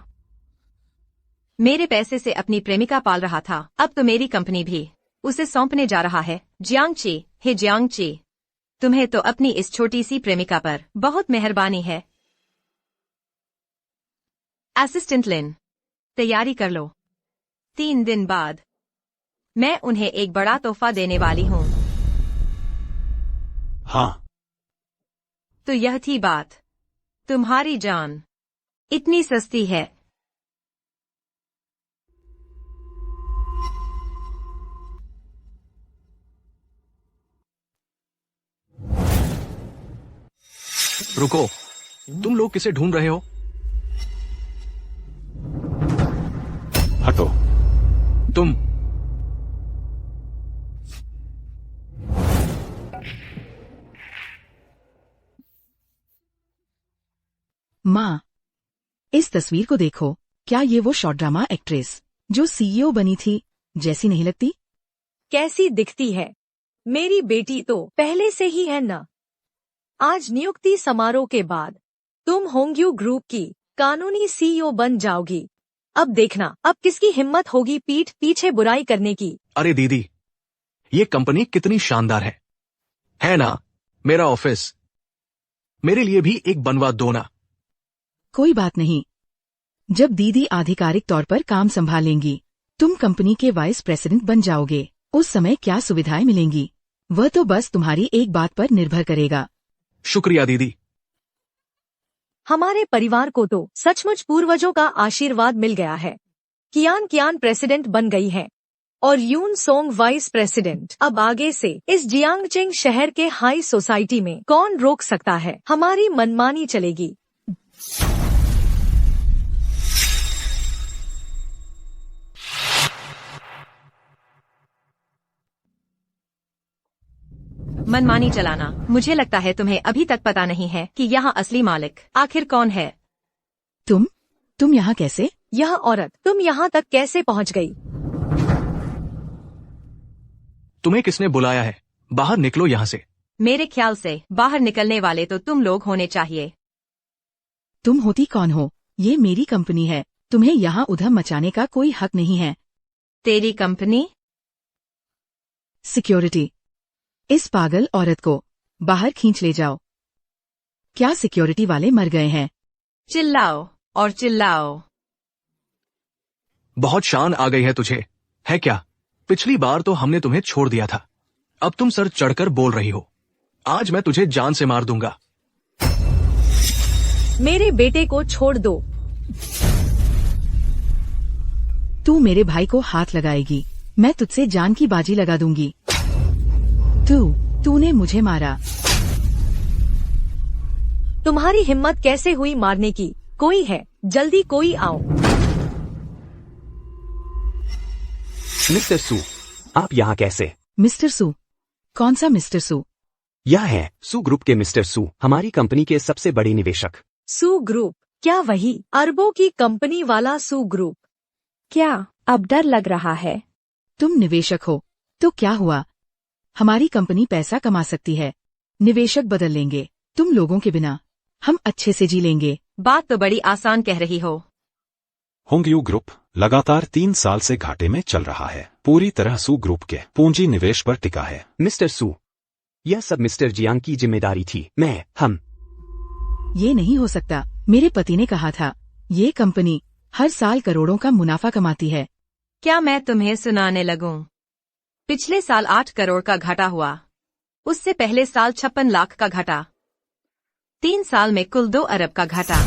मेरे पैसे से अपनी प्रेमिका पाल रहा था, अब तो मेरी कंपनी भी उसे सौंपने जा रहा है। जियांगची, हे जियांगची, तुम्हें तो अपनी इस छोटी सी प्रेमिका पर बहुत मेहरबानी है। असिस्टेंट लिन, तैयारी कर लो। 3 दिन बाद मैं उन्हें एक बड़ा तोहफा देने वाली हूँ। हाँ। तो यह थी बात। तुम्हारी जान इतनी सस्ती है। रुको, तुम लोग किसे ढूंढ रहे हो? हटो। तुम माँ, इस तस्वीर को देखो। क्या ये वो शॉर्ट ड्रामा एक्ट्रेस जो सीईओ बनी थी जैसी नहीं लगती? कैसी दिखती है? मेरी बेटी तो पहले से ही है न। आज नियुक्ति समारोह के बाद तुम होंग्यू ग्रुप की कानूनी सीईओ बन जाओगी। अब देखना, अब किसकी हिम्मत होगी पीठ पीछे बुराई करने की। अरे दीदी, ये कंपनी कितनी शानदार है ना? मेरा ऑफिस मेरे लिए भी एक बनवा दो ना। कोई बात नहीं। जब दीदी आधिकारिक तौर पर काम संभालेंगी, तुम कंपनी के वाइस प्रेसिडेंट बन जाओगे। उस समय क्या सुविधाएं मिलेंगी, वह तो बस तुम्हारी एक बात पर निर्भर करेगा। शुक्रिया दीदी। हमारे परिवार को तो सचमुच पूर्वजों का आशीर्वाद मिल गया है। कियान प्रेसिडेंट बन गई है और यून सोंग वाइस प्रेसिडेंट। अब आगे से इस जियांगचिंग शहर के हाई सोसाइटी में कौन रोक सकता है? हमारी मनमानी चलेगी। मनमानी चलाना। मुझे लगता है तुम्हें अभी तक पता नहीं है कि यहाँ असली मालिक आखिर कौन है। तुम यहाँ कैसे? यह औरत, तुम यहाँ तक कैसे पहुँच गई? तुम्हें किसने बुलाया है? बाहर निकलो यहाँ से। मेरे ख्याल से बाहर निकलने वाले तो तुम लोग होने चाहिए। तुम होती कौन हो? ये मेरी कंपनी है। तुम्हें यहाँ उधम मचाने का कोई हक नहीं है। तेरी कंपनी? सिक्योरिटी, इस पागल औरत को बाहर खींच ले जाओ। क्या सिक्योरिटी वाले मर गए हैं? चिल्लाओ और चिल्लाओ। बहुत शान आ गई है तुझे, है क्या? पिछली बार तो हमने तुम्हें छोड़ दिया था, अब तुम सर चढ़कर बोल रही हो। आज मैं तुझे जान से मार दूंगा। मेरे बेटे को छोड़ दो। तू मेरे भाई को हाथ लगाएगी, मैं तुझसे जान की बाजी लगा दूंगी। तूने मुझे मारा। तुम्हारी हिम्मत कैसे हुई मारने की? कोई है? जल्दी कोई आओ। मिस्टर सू, आप यहाँ कैसे? मिस्टर सू? कौन सा मिस्टर सू? यह है सू ग्रुप के मिस्टर सू, हमारी कंपनी के सबसे बड़े निवेशक। सू ग्रुप? क्या वही अरबों की कंपनी वाला सू ग्रुप? क्या अब डर लग रहा है? तुम निवेशक हो तो क्या हुआ? हमारी कंपनी पैसा कमा सकती है। निवेशक बदल लेंगे, तुम लोगों के बिना हम अच्छे से जी लेंगे। बात तो बड़ी आसान कह रही हो। होंगयू ग्रुप लगातार 3 साल से घाटे में चल रहा है। पूरी तरह सू ग्रुप के पूंजी निवेश पर टिका है। मिस्टर सू, यह सब मिस्टर जियांग की जिम्मेदारी थी। हम ये नहीं हो सकता। मेरे पति ने कहा था, ये कंपनी हर साल करोड़ों का मुनाफा कमाती है। क्या मैं तुम्हें सुनाने लगूं? पिछले साल 8 करोड़ का घाटा हुआ, उससे पहले साल 56 लाख का घाटा, 3 साल में कुल 2 अरब का घाटा।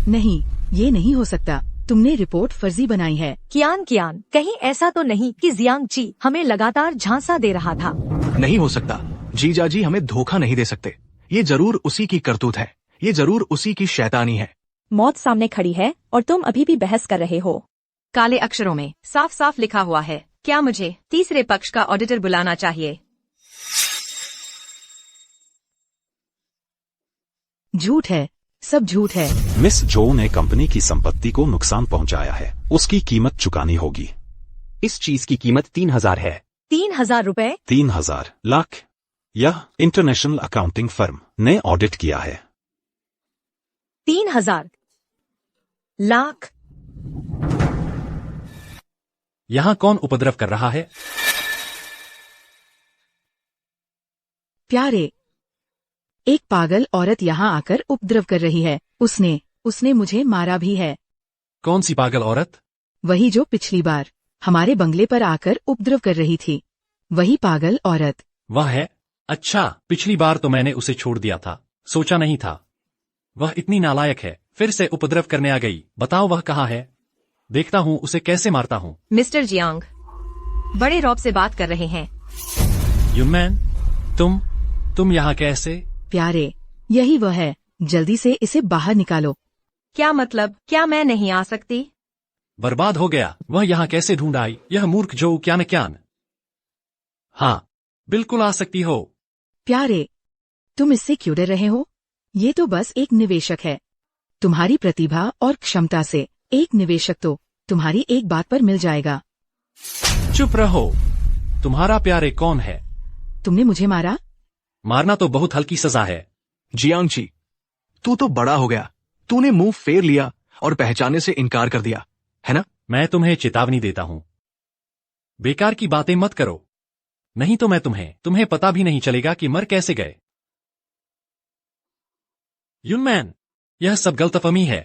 नहीं, ये नहीं हो सकता। तुमने रिपोर्ट फर्जी बनाई है। कियान, कहीं ऐसा तो नहीं कि जियांगची हमें लगातार झांसा दे रहा था? नहीं हो सकता। जीजाजी हमें धोखा नहीं दे सकते। ये जरूर उसी की करतूत है, ये जरूर उसी की शैतानी है। मौत सामने खड़ी है और तुम अभी भी बहस कर रहे हो। काले अक्षरों में साफ साफ लिखा हुआ है। क्या मुझे तीसरे पक्ष का ऑडिटर बुलाना चाहिए? झूठ है, सब झूठ है। मिस जो ने कंपनी की संपत्ति को नुकसान पहुंचाया है, उसकी कीमत चुकानी होगी। इस चीज की कीमत 3000 है। 3000 रुपए? 3000 लाख? यह इंटरनेशनल अकाउंटिंग फर्म ने ऑडिट किया है। 3000 लाख? यहाँ कौन उपद्रव कर रहा है? प्यारे, एक पागल औरत यहाँ आकर उपद्रव कर रही है। उसने मुझे मारा भी है। कौन सी पागल औरत? वही जो पिछली बार हमारे बंगले पर आकर उपद्रव कर रही थी, वही पागल औरत। वह है? अच्छा, पिछली बार तो मैंने उसे छोड़ दिया था, सोचा नहीं था वह इतनी नालायक है। फिर से उपद्रव करने आ गई। बताओ वह कहाँ है? देखता हूँ उसे कैसे मारता हूँ। मिस्टर जियांग बड़े रौब से बात कर रहे हैं। यूमैन, तुम यहाँ कैसे? प्यारे, यही वह है। जल्दी से इसे बाहर निकालो। क्या मतलब? क्या मैं नहीं आ सकती? बर्बाद हो गया। वह यहाँ कैसे ढूंढ आई? यह मूर्ख जो क्यान। हाँ, बिल्कुल आ सकती हो। प्यारे, तुम इससे क्यों डर रहे हो? ये तो बस एक निवेशक है। तुम्हारी प्रतिभा और क्षमता से एक निवेशक तो तुम्हारी एक बात पर मिल जाएगा। चुप रहो। तुम्हारा प्यारे कौन है? तुमने मुझे मारा। मारना तो बहुत हल्की सजा है। जियांगची, तू तो बड़ा हो गया। तूने मुंह फेर लिया और पहचानने से इनकार कर दिया, है ना? मैं तुम्हें चेतावनी देता हूँ, बेकार की बातें मत करो, नहीं तो मैं तुम्हें पता भी नहीं चलेगा कि मर कैसे गए। यूनमैन, यह सब गलतफहमी है।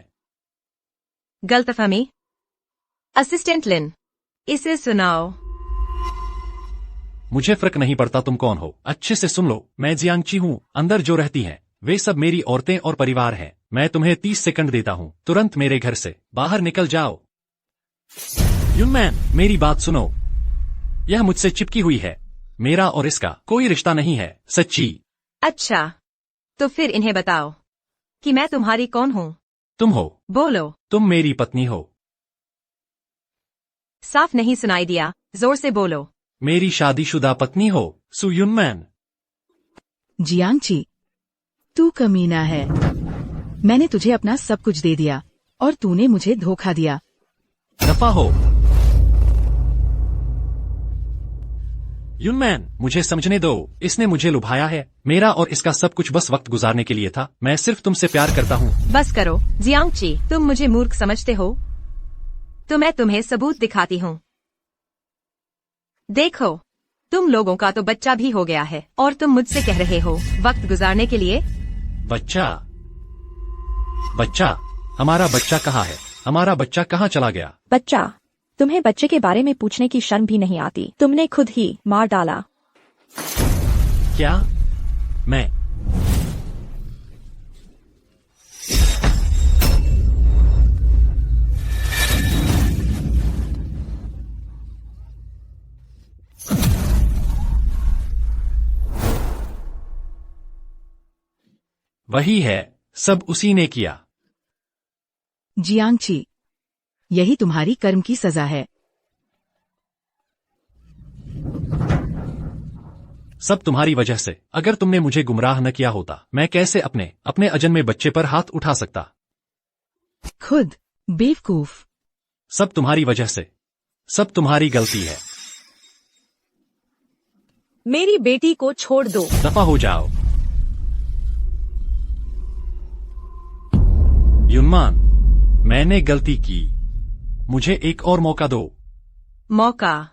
गलतफहमी? असिस्टेंट लिन, इसे सुनाओ। मुझे फर्क नहीं पड़ता तुम कौन हो, अच्छे से सुन लो। मैं जियांगची हूँ। अंदर जो रहती हैं वे सब मेरी औरतें और परिवार हैं। मैं तुम्हें 30 सेकंड देता हूँ, तुरंत मेरे घर से बाहर निकल जाओ। यूनमैन, मेरी बात सुनो। यह मुझसे चिपकी हुई है। मेरा और इसका कोई रिश्ता नहीं है, सच्ची। अच्छा, तो फिर इन्हें बताओ कि मैं तुम्हारी कौन हूँ। तुम हो। बोलो। तुम मेरी पत्नी हो। साफ नहीं सुनाई दिया, जोर से बोलो। मेरी शादीशुदा पत्नी हो, सु यूनमैन। जियांगची, तू कमीना है। मैंने तुझे अपना सब कुछ दे दिया और तूने मुझे धोखा दिया। दफा हो। यूनमैन, मुझे समझने दो। इसने मुझे लुभाया है। मेरा और इसका सब कुछ बस वक्त गुजारने के लिए था। मैं सिर्फ तुमसे प्यार करता हूँ। बस करो जियांगची, तुम मुझे मूर्ख समझते हो तो मैं तुम्हें सबूत दिखाती हूँ। देखो, तुम लोगों का तो बच्चा भी हो गया है और तुम मुझसे कह रहे हो वक्त गुजारने के लिए। बच्चा? बच्चा? हमारा बच्चा कहाँ है? हमारा बच्चा कहाँ चला गया? बच्चा? तुम्हें बच्चे के बारे में पूछने की शर्म भी नहीं आती। तुमने खुद ही मार डाला। क्या? मैं? वही है, सब उसी ने किया। जियांगची, यही तुम्हारी कर्म की सजा है। सब तुम्हारी वजह से। अगर तुमने मुझे गुमराह न किया होता, मैं कैसे अपने अजन्मे बच्चे पर हाथ उठा सकता? खुद बेवकूफ। सब तुम्हारी वजह से। सब तुम्हारी गलती है। मेरी बेटी को छोड़ दो। दफा हो जाओ। यूनमान, मैंने गलती की। मुझे एक और मौका दो। मौका?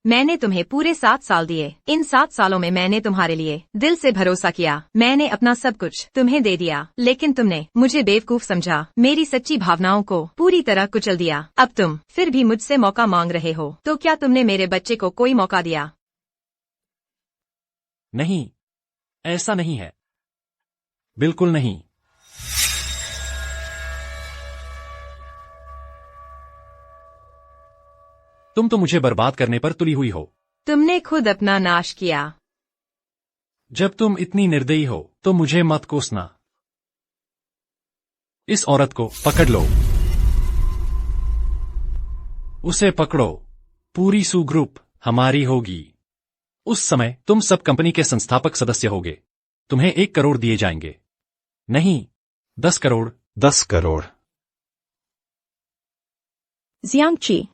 मैंने तुम्हें पूरे 7 साल दिए। इन 7 सालों में मैंने तुम्हारे लिए दिल से भरोसा किया। मैंने अपना सब कुछ तुम्हें दे दिया, लेकिन तुमने मुझे बेवकूफ समझा, मेरी सच्ची भावनाओं को पूरी तरह कुचल दिया। अब तुम फिर भी मुझसे मौका मांग रहे हो, तो क्या तुमने मेरे बच्चे को कोई मौका दिया? नहीं, ऐसा नहीं है। बिल्कुल नहीं। तुम तो मुझे बर्बाद करने पर तुली हुई हो। तुमने खुद अपना नाश किया। जब तुम इतनी निर्दयी हो तो मुझे मत कोसना। इस औरत को पकड़ लो। उसे पकड़ो। पूरी सू ग्रुप हमारी होगी। उस समय तुम सब कंपनी के संस्थापक सदस्य होगे। तुम्हें 1 करोड़ दिए जाएंगे। नहीं, 10 करोड़। 10 करोड़। जियांगची,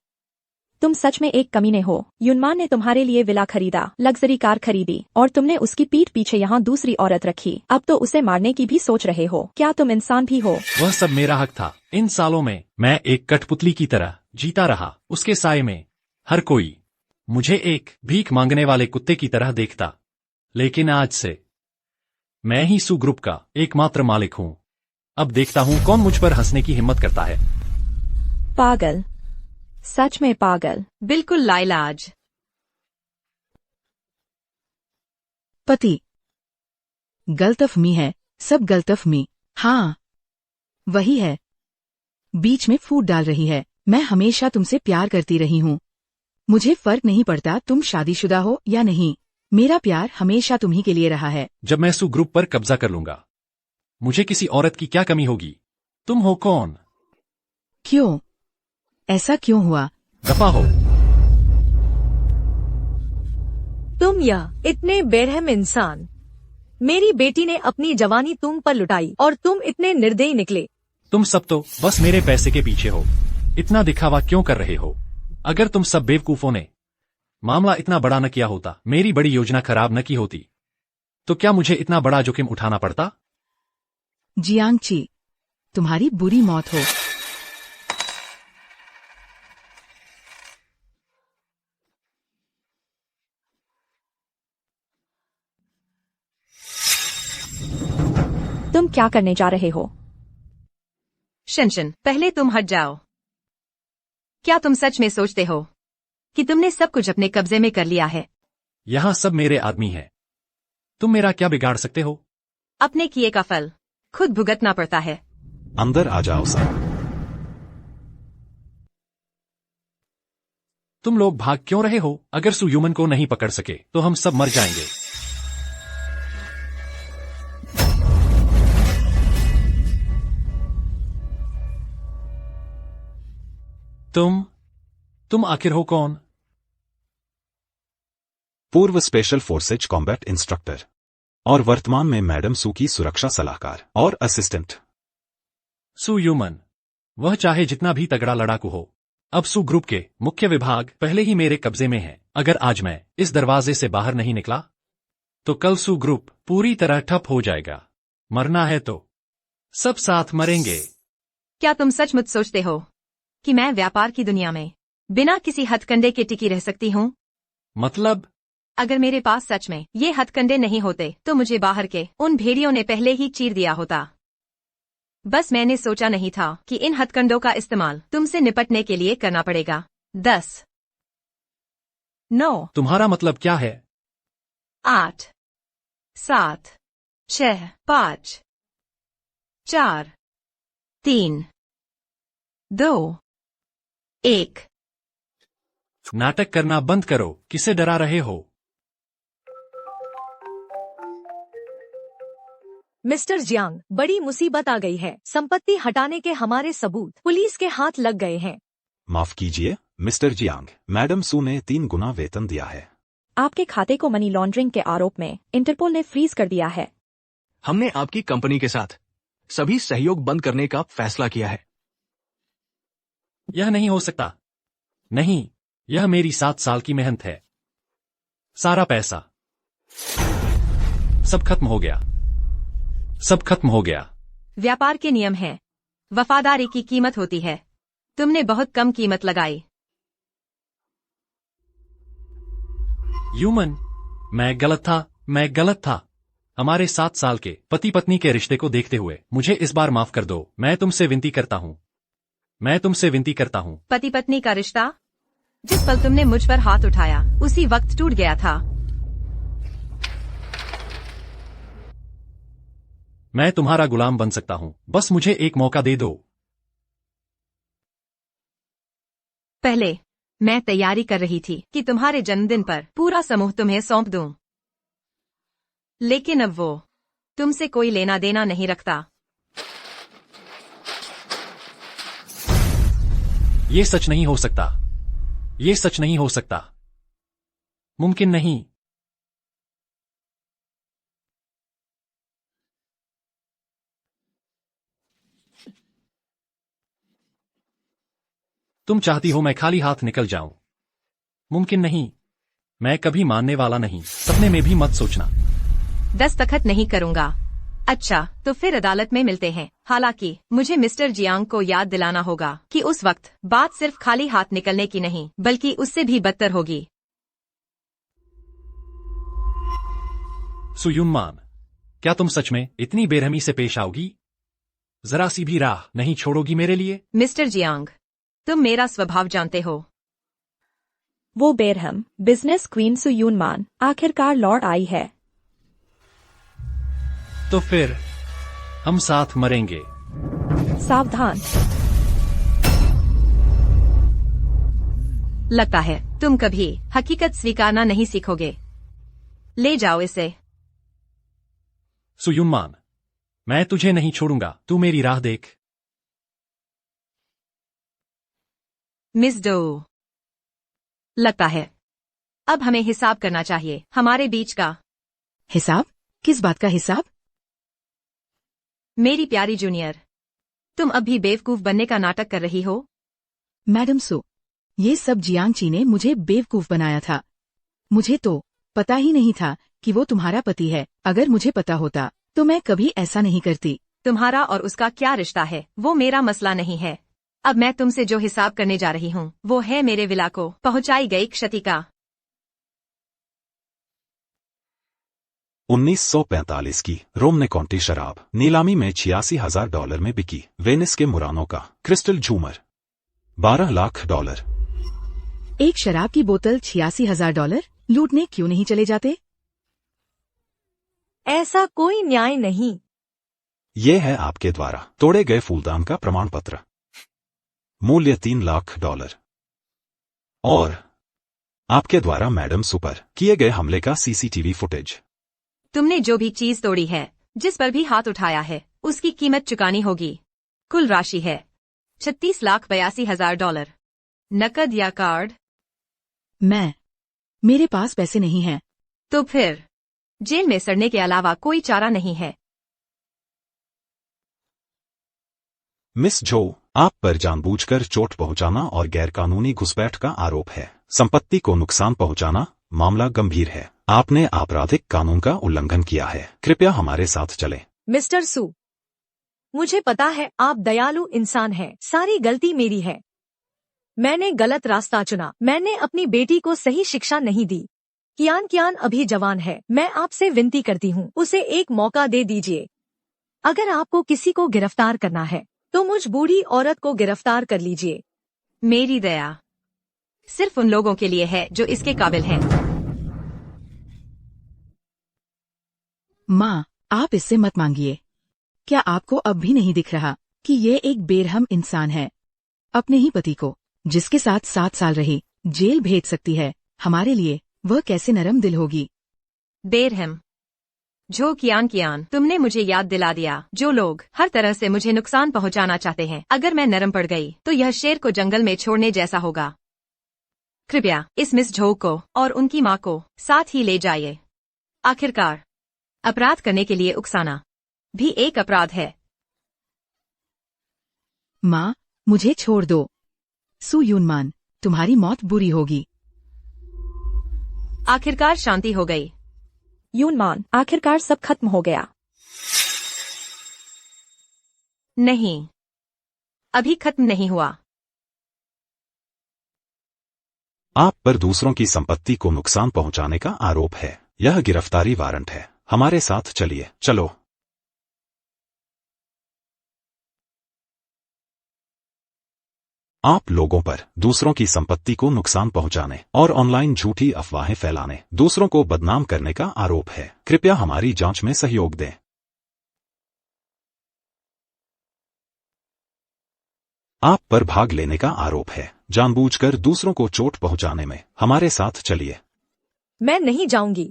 तुम सच में एक कमीने हो। यूनमान ने तुम्हारे लिए विला खरीदा, लग्जरी कार खरीदी और तुमने उसकी पीठ पीछे यहाँ दूसरी औरत रखी। अब तो उसे मारने की भी सोच रहे हो। क्या तुम इंसान भी हो? वह सब मेरा हक था। इन सालों में मैं एक कठपुतली की तरह जीता रहा। उसके साए में हर कोई मुझे एक भीख मांगने वाले कुत्ते की तरह देखता। लेकिन आज से मैं ही सू ग्रुप का एकमात्र मालिक हूँ। अब देखता हूँ कौन मुझ पर हंसने की हिम्मत करता है। पागल, सच में पागल। बिल्कुल लाइलाज। पति, गलतफहमी है, सब गलतफहमी। हाँ, वही है, बीच में फूट डाल रही है। मैं हमेशा तुमसे प्यार करती रही हूँ। मुझे फर्क नहीं पड़ता तुम शादीशुदा हो या नहीं। मेरा प्यार हमेशा तुम्ही के लिए रहा है। जब मैं सू ग्रुप पर कब्जा कर लूंगा, मुझे किसी औरत की क्या कमी होगी? तुम हो कौन? क्यों? ऐसा क्यों हुआ? दफा हो। तुम या इतने बेरहम इंसान। मेरी बेटी ने अपनी जवानी तुम पर लुटाई और तुम इतने निर्दयी निकले। तुम सब तो बस मेरे पैसे के पीछे हो। इतना दिखावा क्यों कर रहे हो? अगर तुम सब बेवकूफों ने मामला इतना बड़ा न किया होता, मेरी बड़ी योजना खराब न की होती, तो क्या मुझे इतना बड़ा जोखिम उठाना पड़ता? जियांगची, तुम्हारी बुरी मौत हो। तुम क्या करने जा रहे हो? शिनशिन, पहले तुम हट जाओ। क्या तुम सच में सोचते हो कि तुमने सब कुछ अपने कब्जे में कर लिया है? यहाँ सब मेरे आदमी हैं। तुम मेरा क्या बिगाड़ सकते हो? अपने किए का फल खुद भुगतना पड़ता है। अंदर आ जाओ सर। तुम लोग भाग क्यों रहे हो? अगर सु ह्यूमन को नहीं पकड़ सके तो हम सब मर जाएंगे। तुम आखिर हो कौन? पूर्व स्पेशल फोर्सेज कॉम्बैट इंस्ट्रक्टर और वर्तमान में मैडम सू की सुरक्षा सलाहकार और असिस्टेंट। सु ह्यूमन, वह चाहे जितना भी तगड़ा लड़ाकू हो, अब सु ग्रुप के मुख्य विभाग पहले ही मेरे कब्जे में है। अगर आज मैं इस दरवाजे से बाहर नहीं निकला तो कल सु ग्रुप पूरी तरह ठप हो जाएगा। मरना है तो सब साथ मरेंगे। क्या तुम सचमुच सोचते हो कि मैं व्यापार की दुनिया में बिना किसी हथकंडे के टिकी रह सकती हूँ? मतलब? अगर मेरे पास सच में ये हथकंडे नहीं होते तो मुझे बाहर के उन भेड़ियों ने पहले ही चीर दिया होता। बस मैंने सोचा नहीं था कि इन हथकंडों का इस्तेमाल तुमसे निपटने के लिए करना पड़ेगा। 10, 9, तुम्हारा मतलब क्या है? 8, 7, 6, 5, 4, 3, 2, 1। नाटक करना बंद करो। किसे डरा रहे हो? मिस्टर जियांग, बड़ी मुसीबत आ गई है। संपत्ति हटाने के हमारे सबूत पुलिस के हाथ लग गए हैं। माफ कीजिए मिस्टर जियांग, मैडम सू ने 3 गुना वेतन दिया है। आपके खाते को मनी लॉन्ड्रिंग के आरोप में इंटरपोल ने फ्रीज कर दिया है। हमने आपकी कंपनी के साथ सभी सहयोग बंद करने का फैसला किया है। यह नहीं हो सकता। नहीं, यह मेरी 7 साल की मेहनत है। सारा पैसा सब खत्म हो गया। सब खत्म हो गया। व्यापार के नियम हैं। वफादारी की कीमत होती है। तुमने बहुत कम कीमत लगाई। ह्यूमन, मैं गलत था। हमारे 7 साल के पति पत्नी के रिश्ते को देखते हुए मुझे इस बार माफ कर दो। मैं तुमसे विनती करता हूँ। पति पत्नी का रिश्ता? जिस पल तुमने मुझ पर हाथ उठाया उसी वक्त टूट गया था। मैं तुम्हारा गुलाम बन सकता हूँ, बस मुझे एक मौका दे दो। पहले मैं तैयारी कर रही थी कि तुम्हारे जन्मदिन पर पूरा समूह तुम्हें सौंप दूं, लेकिन अब वो तुमसे कोई लेना देना नहीं रखता। ये सच नहीं हो सकता। ये सच नहीं हो सकता। मुमकिन नहीं। तुम चाहती हो मैं खाली हाथ निकल जाऊं? मुमकिन नहीं। मैं कभी मानने वाला नहीं। सपने में भी मत सोचना। दस्तखत नहीं करूंगा। अच्छा, तो फिर अदालत में मिलते हैं। हालांकि मुझे मिस्टर जियांग को याद दिलाना होगा कि उस वक्त बात सिर्फ खाली हाथ निकलने की नहीं बल्कि उससे भी बदतर होगी। सु ह्यूमन, क्या तुम सच में इतनी बेरहमी से पेश आओगी? जरा सी भी राह नहीं छोड़ोगी मेरे लिए? मिस्टर जियांग, तुम मेरा स्वभाव जानते हो। वो बेरहम बिजनेस क्वीन सु ह्यूमन आखिरकार लौट आई है। तो फिर हम साथ मरेंगे। सावधान। लगता है तुम कभी हकीकत स्वीकारना नहीं सीखोगे। ले जाओ इसे। सु ह्यूमन, मैं तुझे नहीं छोड़ूंगा। तू मेरी राह देख। मिस डो, लगता है अब हमें हिसाब करना चाहिए। हमारे बीच का हिसाब? किस बात का हिसाब? मेरी प्यारी जूनियर, तुम अब भी बेवकूफ बनने का नाटक कर रही हो। मैडम सो, ये सब जियांग ची ने मुझे बेवकूफ बनाया था। मुझे तो पता ही नहीं था कि वो तुम्हारा पति है। अगर मुझे पता होता तो मैं कभी ऐसा नहीं करती। तुम्हारा और उसका क्या रिश्ता है वो मेरा मसला नहीं है। अब मैं तुमसे जो हिसाब करने जा रही हूँ वो है मेरे विला को पहुंचाई गई क्षति का। 1945 की रोमने कॉन्टी शराब नीलामी में $86,000 में बिकी। वेनिस के मुरानो का क्रिस्टल झूमर $12 लाख। एक शराब की बोतल $86,000 लूटने क्यों नहीं चले जाते? ऐसा कोई न्याय नहीं। ये है आपके द्वारा तोड़े गए फूलदान का प्रमाण पत्र, मूल्य $3 लाख। और आपके द्वारा मैडम सू पर किए गए हमले का सीसीटीवी फुटेज। तुमने जो भी चीज तोड़ी है, जिस पर भी हाथ उठाया है, उसकी कीमत चुकानी होगी। कुल राशि है $36,82,000। नकद या कार्ड? मेरे पास पैसे नहीं हैं। तो फिर जेल में सड़ने के अलावा कोई चारा नहीं है। मिस जो, आप पर जानबूझकर चोट पहुंचाना और गैरकानूनी घुसपैठ का आरोप है। संपत्ति को नुकसान पहुंचाना, मामला गंभीर है। आपने आपराधिक कानून का उल्लंघन किया है। कृपया हमारे साथ चलें। मिस्टर सू, मुझे पता है आप दयालु इंसान हैं। सारी गलती मेरी है। मैंने गलत रास्ता चुना। मैंने अपनी बेटी को सही शिक्षा नहीं दी। कियान अभी जवान है। मैं आपसे विनती करती हूँ, उसे एक मौका दे दीजिए। अगर आपको किसी को गिरफ्तार करना है तो मुझ बूढ़ी औरत को गिरफ्तार कर लीजिए। मेरी दया सिर्फ उन लोगों के लिए है जो इसके काबिल हैं। माँ, आप इससे मत मांगिए। क्या आपको अब भी नहीं दिख रहा कि ये एक बेरहम इंसान है? अपने ही पति को, जिसके साथ 7 साल रही, जेल भेज सकती है। हमारे लिए वह कैसे नरम दिल होगी। बेरहम जो कियान, तुमने मुझे याद दिला दिया। जो लोग हर तरह से मुझे नुकसान पहुंचाना चाहते हैं, अगर मैं नरम पड़ गई तो यह शेर को जंगल में छोड़ने जैसा होगा। कृपया इस मिस झो को और उनकी माँ को साथ ही ले जाइए। आखिरकार अपराध करने के लिए उकसाना भी एक अपराध है। माँ, मुझे छोड़ दो। सू यूनमान, तुम्हारी मौत बुरी होगी। आखिरकार शांति हो गई। यूनमान, आखिरकार सब खत्म हो गया। नहीं, अभी खत्म नहीं हुआ। आप पर दूसरों की संपत्ति को नुकसान पहुंचाने का आरोप है। यह गिरफ्तारी वारंट है। हमारे साथ चलिए। चलो। आप लोगों पर दूसरों की संपत्ति को नुकसान पहुंचाने और ऑनलाइन झूठी अफवाहें फैलाने, दूसरों को बदनाम करने का आरोप है। कृपया हमारी जांच में सहयोग दें। आप पर भाग लेने का आरोप है, जानबूझकर दूसरों को चोट पहुंचाने में। हमारे साथ चलिए। मैं नहीं जाऊंगी।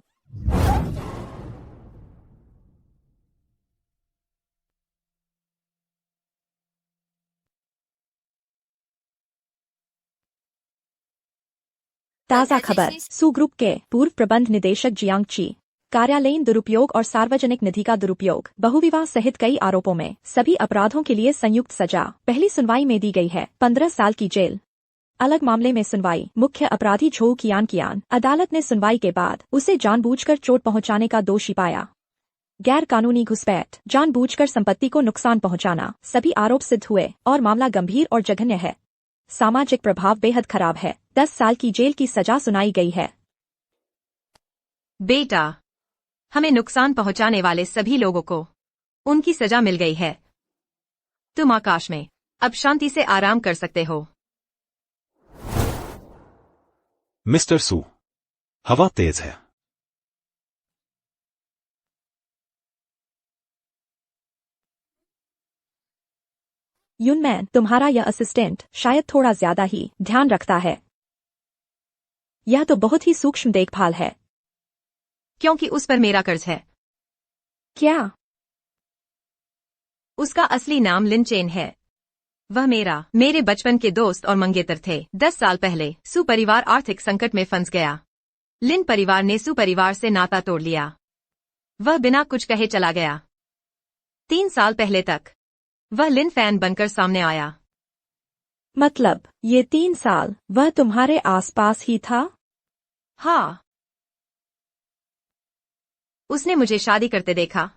ताज़ा खबर। सू ग्रुप के पूर्व प्रबंध निदेशक जियांग ची कार्यालयीन दुरुपयोग और सार्वजनिक निधि का दुरुपयोग, बहुविवाह सहित कई आरोपों में सभी अपराधों के लिए संयुक्त सजा पहली सुनवाई में दी गई है, 15 साल की जेल। अलग मामले में सुनवाई। मुख्य अपराधी झो कियान। अदालत ने सुनवाई के बाद उसे जानबूझकर चोट पहुंचाने का दोषी पाया। गैर कानूनी घुसपैठ, जानबूझकर संपत्ति को नुकसान पहुंचाना, सभी आरोप सिद्ध हुए और मामला गंभीर और जघन्य है। सामाजिक प्रभाव बेहद खराब है। 10 साल की जेल की सजा सुनाई गई है। बेटा, हमें नुकसान पहुंचाने वाले सभी लोगों को उनकी सजा मिल गई है। तुम आकाश में अब शांति से आराम कर सकते हो। मिस्टर सू, हवा तेज है। यूनमैन, तुम्हारा यह असिस्टेंट शायद थोड़ा ज्यादा ही ध्यान रखता है। यह तो बहुत ही सूक्ष्म देखभाल है। क्योंकि उस पर मेरा कर्ज है। क्या? उसका असली नाम लिन चेन है। वह मेरे बचपन के दोस्त और मंगेतर थे। 10 साल पहले सू परिवार आर्थिक संकट में फंस गया। लिन परिवार ने सू परिवार से नाता तोड़ लिया। वह बिना कुछ कहे चला गया। 3 साल पहले तक वह लिन फैन बनकर सामने आया। मतलब ये 3 साल वह तुम्हारे आसपास ही था? हाँ। उसने मुझे शादी करते देखा,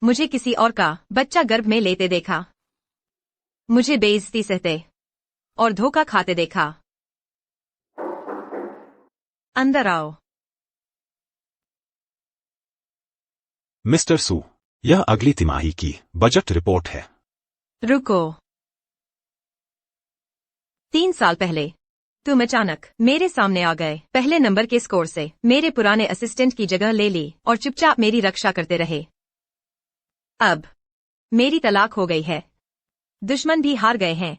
मुझे किसी और का बच्चा गर्भ में लेते देखा, मुझे बेइज्जती सहते और धोखा खाते देखा। अंदर आओ। मिस्टर सू, यह अगली तिमाही की बजट रिपोर्ट है। रुको। 3 साल पहले तुम अचानक मेरे सामने आ गए, पहले नंबर के स्कोर से मेरे पुराने असिस्टेंट की जगह ले ली और चुपचाप मेरी रक्षा करते रहे। अब मेरी तलाक हो गई है, दुश्मन भी हार गए हैं।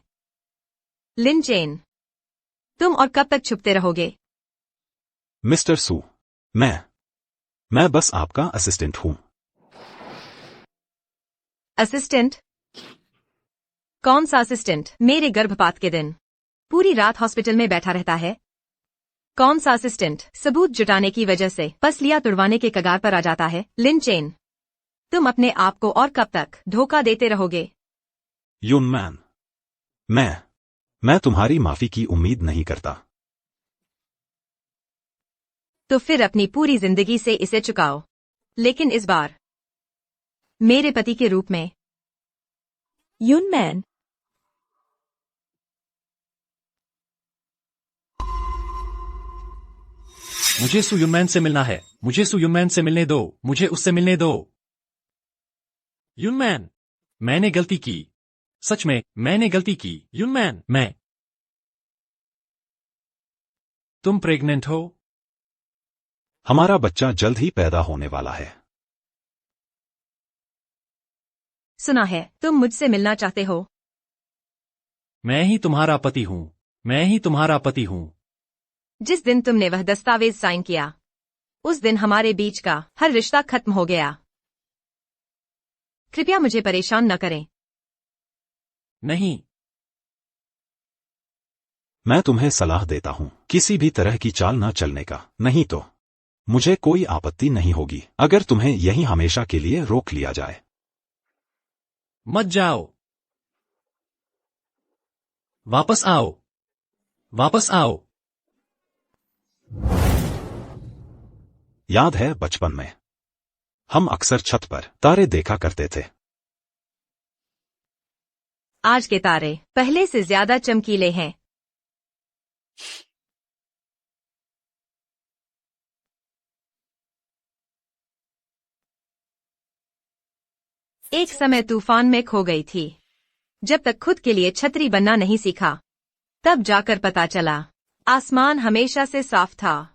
लिन चेन, तुम और कब तक छुपते रहोगे? मिस्टर सू, मैं बस आपका असिस्टेंट हूं। असिस्टेंट? कौन सा असिस्टेंट? मेरे गर्भपात के दिन पूरी रात हॉस्पिटल में बैठा रहता है। कौन सा असिस्टेंट सबूत जुटाने की वजह से पसलियां तुड़वाने के कगार पर आ जाता है? लिन चेन, तुम अपने आप को और कब तक धोखा देते रहोगे? यूनमैन, मैं तुम्हारी माफी की उम्मीद नहीं करता। तो फिर अपनी पूरी जिंदगी से इसे चुकाओ, लेकिन इस बार मेरे पति के रूप में। यूनमैन, मुझे सू युनमैन से मिलना है। मुझे सू युनमैन से मिलने दो। मुझे उससे मिलने दो। युनमैन, मैंने गलती की। सच में मैंने गलती की। युनमैन, तुम प्रेग्नेंट हो? हमारा बच्चा जल्द ही पैदा होने वाला है। सुना है तुम मुझसे मिलना चाहते हो। मैं ही तुम्हारा पति हूँ। मैं ही तुम्हारा पति हूँ। जिस दिन तुमने वह दस्तावेज साइन किया, उस दिन हमारे बीच का हर रिश्ता खत्म हो गया। कृपया मुझे परेशान न करें। नहीं, मैं तुम्हें सलाह देता हूं, किसी भी तरह की चाल न चलने का, नहीं तो मुझे कोई आपत्ति नहीं होगी अगर तुम्हें यहीं हमेशा के लिए रोक लिया जाए। मत जाओ। वापस आओ। वापस आओ। याद है बचपन में हम अक्सर छत पर तारे देखा करते थे। आज के तारे पहले से ज्यादा चमकीले हैं। एक समय तूफान में खो गई थी। जब तक खुद के लिए छतरी बनना नहीं सीखा, तब जाकर पता चला आसमान हमेशा से साफ था।